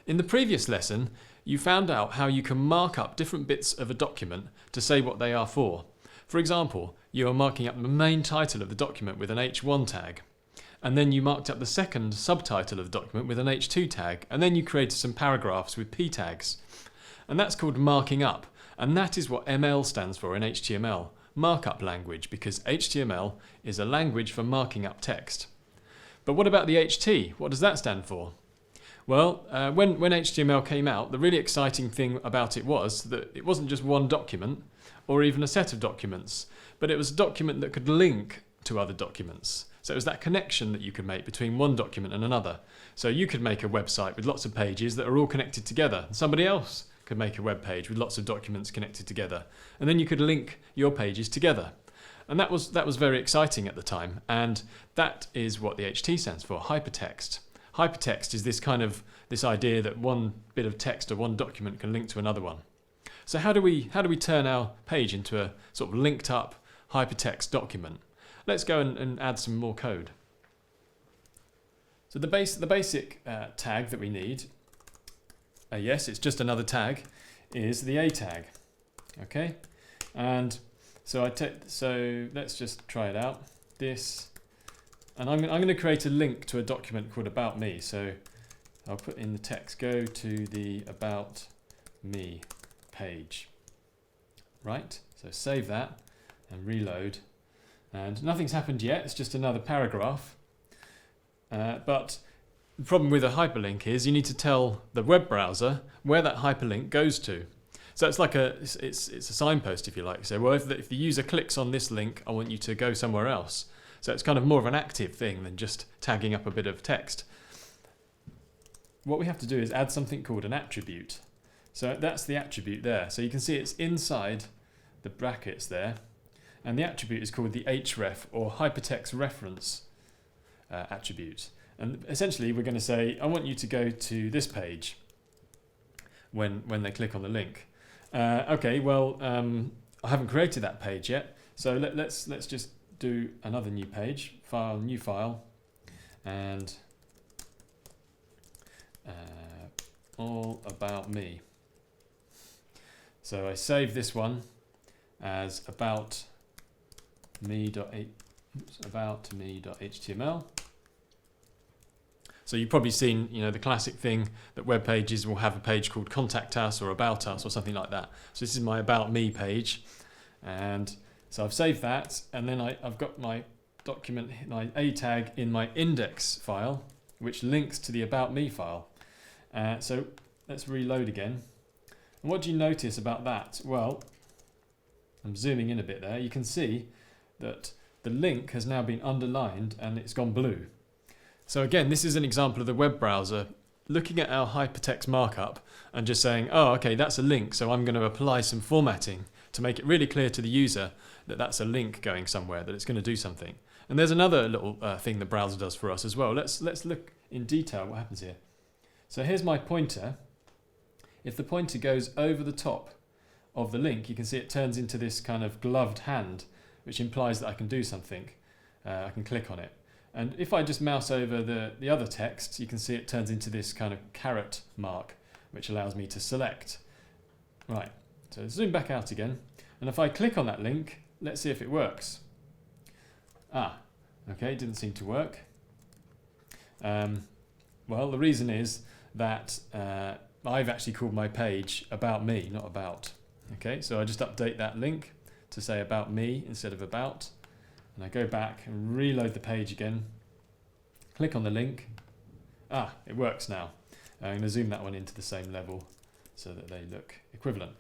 In the previous lesson, you found out how you can mark up different bits of a document to say what they are for. For example, you are marking up the main title of the document with an H1 tag, and then you marked up the second subtitle of the document with an H2 tag, and then you created some paragraphs with P tags. And that's called marking up, and that is what ML stands for in HTML, markup language, because HTML is a language for marking up text. But what about the HT? What does that stand for? Well, when HTML came out, the really exciting thing about it was that it wasn't just one document or even a set of documents, but it was a document that could link to other documents. So it was that connection that you could make between one document and another. So you could make a website with lots of pages that are all connected together. Somebody else could make a web page with lots of documents connected together. And then you could link your pages together. And that was very exciting at the time. And that is what the HT stands for, hypertext. Hypertext is this idea that one bit of text or one document can link to another one. So how do we turn our page into a sort of linked up hypertext document? Let's go and add some more code. So the basic tag that we need, yes, it's just another tag, is the A tag. Okay, and so let's just try it out. And I'm going to create a link to a document called About Me. So I'll put in the text, go to the About Me page. Right, so save that and reload. And nothing's happened yet, it's just another paragraph. But the problem with a hyperlink is you need to tell the web browser where that hyperlink goes to. So it's like it's a signpost, if you like. So well, if the user clicks on this link, I want you to go somewhere else. So it's kind of more of an active thing than just tagging up a bit of text. What we have to do is add something called an attribute. So that's the attribute there. So you can see it's inside the brackets there. And the attribute is called the Href, or hypertext reference attribute. And essentially we're going to say, I want you to go to this page when they click on the link. Okay, well, I haven't created that page yet. So let's just do another new page, file, new file, and all about me. So I save this one as about me.html. So you've probably seen, the classic thing that web pages will have a page called Contact Us or About Us or something like that. So this is my About Me page, and so I've saved that, and then I've got my document, my A tag in my index file, which links to the About Me file. So let's reload again. And what do you notice about that? Well, I'm zooming in a bit there. You can see that the link has now been underlined and it's gone blue. So again, this is an example of the web browser looking at our hypertext markup and just saying, oh, okay, that's a link, so I'm going to apply some formatting to make it really clear to the user that that's a link going somewhere, that it's going to do something. And there's another little thing the browser does for us as well. Let's look in detail what happens here. So here's my pointer. If the pointer goes over the top of the link, you can see it turns into this kind of gloved hand, which implies that I can do something. I can click on it. And if I just mouse over the other text, you can see it turns into this kind of caret mark, which allows me to select. Right, so zoom back out again. And if I click on that link, let's see if it works. Okay, it didn't seem to work. Well, the reason is that I've actually called my page About Me, not About. Okay, so I just update that link to say About Me instead of About. And I go back and reload the page again. Click on the link. It works now. I'm going to zoom that one into the same level so that they look equivalent.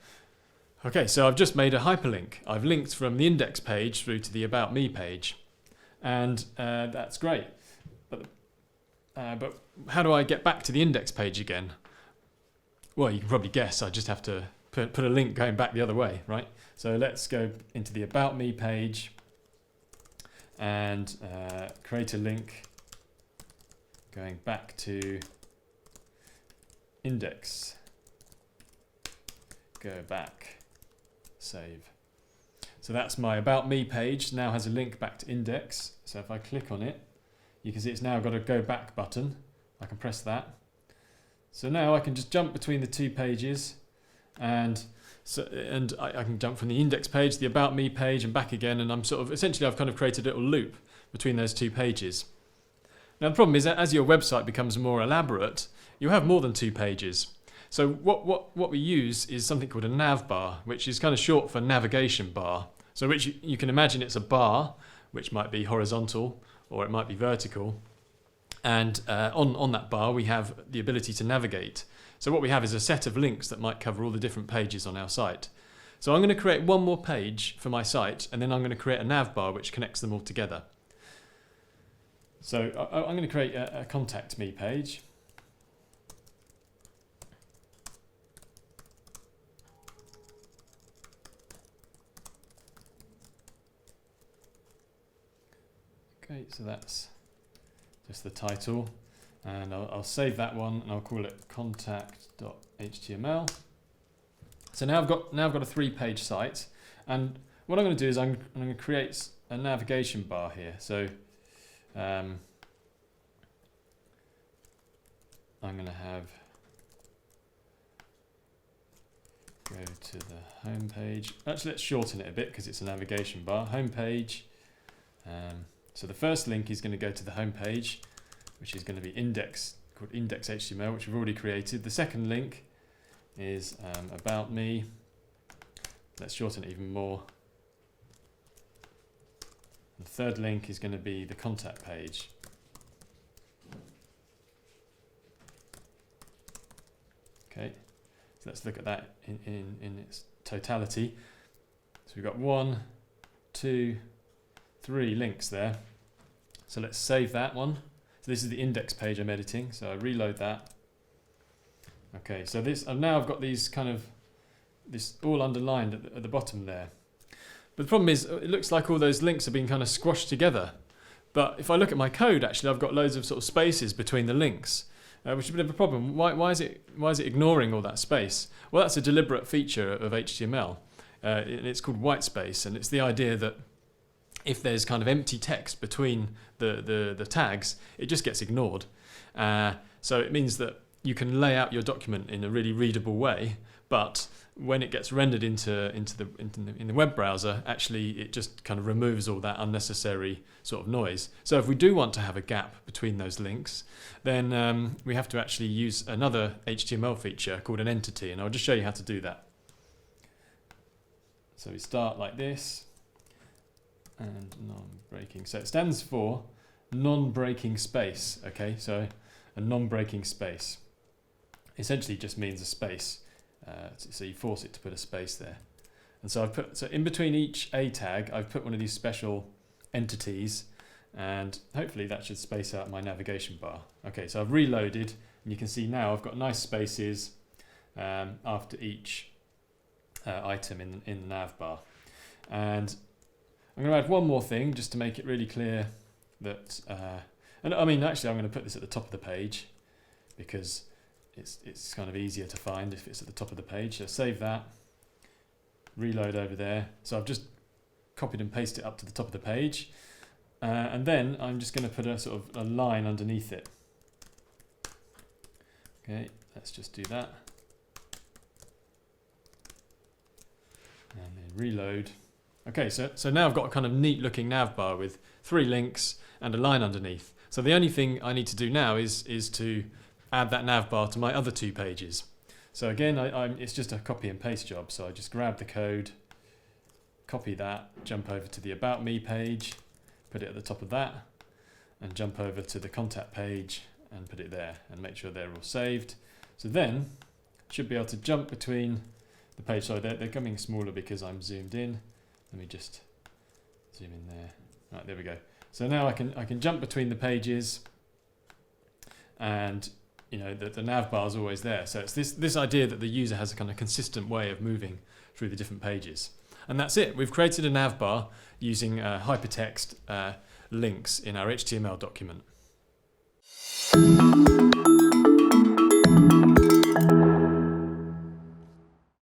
Okay, so I've just made a hyperlink. I've linked from the index page through to the About Me page. And that's great. But how do I get back to the index page again? Well, you can probably guess. I just have to put a link going back the other way, right? So let's go into the About Me page and create a link going back to index. Go back, save. So that's my About Me page, now has a link back to index. So if I click on it, you can see it's now got a go back button. I can press that. So now I can just jump between the two pages, and I can jump from the index page, the about me page, and back again, and I've kind of created a little loop between those two pages. Now the problem is that as your website becomes more elaborate, you have more than two pages. So what we use is something called a Nav Bar, which is kind of short for navigation bar. So which you can imagine it's a bar, which might be horizontal or it might be vertical. And on that bar we have the ability to navigate. So what we have is a set of links that might cover all the different pages on our site. So I'm going to create one more page for my site, and then I'm going to create a nav bar which connects them all together. So I'm going to create a contact me page. Okay, so that's just the title, and I'll save that one and I'll call it contact.html. So now I've got a 3-page site, and what I'm going to do is I'm going to create a navigation bar here. So I'm going to go to the home page. Actually, let's shorten it a bit because it's a navigation bar. Home page. So the first link is going to go to the home page, which is going to be called index.html, which we've already created. The second link is about me. Let's shorten it even more. The third link is going to be the contact page. Okay, so let's look at that in its totality. So we've got 1, 2, 3 links there. So let's save that one. So this is the index page I'm editing, so I reload that. Okay, so I've got these this all underlined at the bottom there. But the problem is, it looks like all those links are being kind of squashed together. But if I look at my code, actually, I've got loads of sort of spaces between the links, which is a bit of a problem. Why is it ignoring all that space? Well, that's a deliberate feature of HTML. It's called white space, and it's the idea that if there's kind of empty text between the tags, it just gets ignored. So it means that you can lay out your document in a really readable way, but when it gets rendered in the web browser, actually it just kind of removes all that unnecessary sort of noise. So if we do want to have a gap between those links, then we have to actually use another HTML feature called an entity, and I'll just show you how to do that. So we start like this, and non-breaking. So it stands for non-breaking space. Okay, so a non-breaking space essentially just means a space. So you force it to put a space there. And so in between each A tag, I've put one of these special entities, and hopefully that should space out my navigation bar. Okay, so I've reloaded, and you can see now I've got nice spaces after each item in the nav bar. And I'm going to add one more thing just to make it really clear that, and I mean actually I'm going to put this at the top of the page because it's kind of easier to find if it's at the top of the page. So save that, reload over there. So I've just copied and pasted it up to the top of the page, and then I'm just going to put a sort of a line underneath it. Okay, let's just do that, and then reload. Okay, so now I've got a kind of neat looking nav bar with 3 links and a line underneath. So the only thing I need to do now is to add that nav bar to my other 2 pages. So again, it's just a copy and paste job. So I just grab the code, copy that, jump over to the About Me page, put it at the top of that, and jump over to the contact page and put it there, and make sure they're all saved. So then, should be able to jump between the page. So they're coming smaller because I'm zoomed in. Let me just zoom in there. Right, there we go. So now I can jump between the pages, and you know the nav bar is always there. So it's this idea that the user has a kind of consistent way of moving through the different pages. And that's it. We've created a nav bar using hypertext links in our HTML document.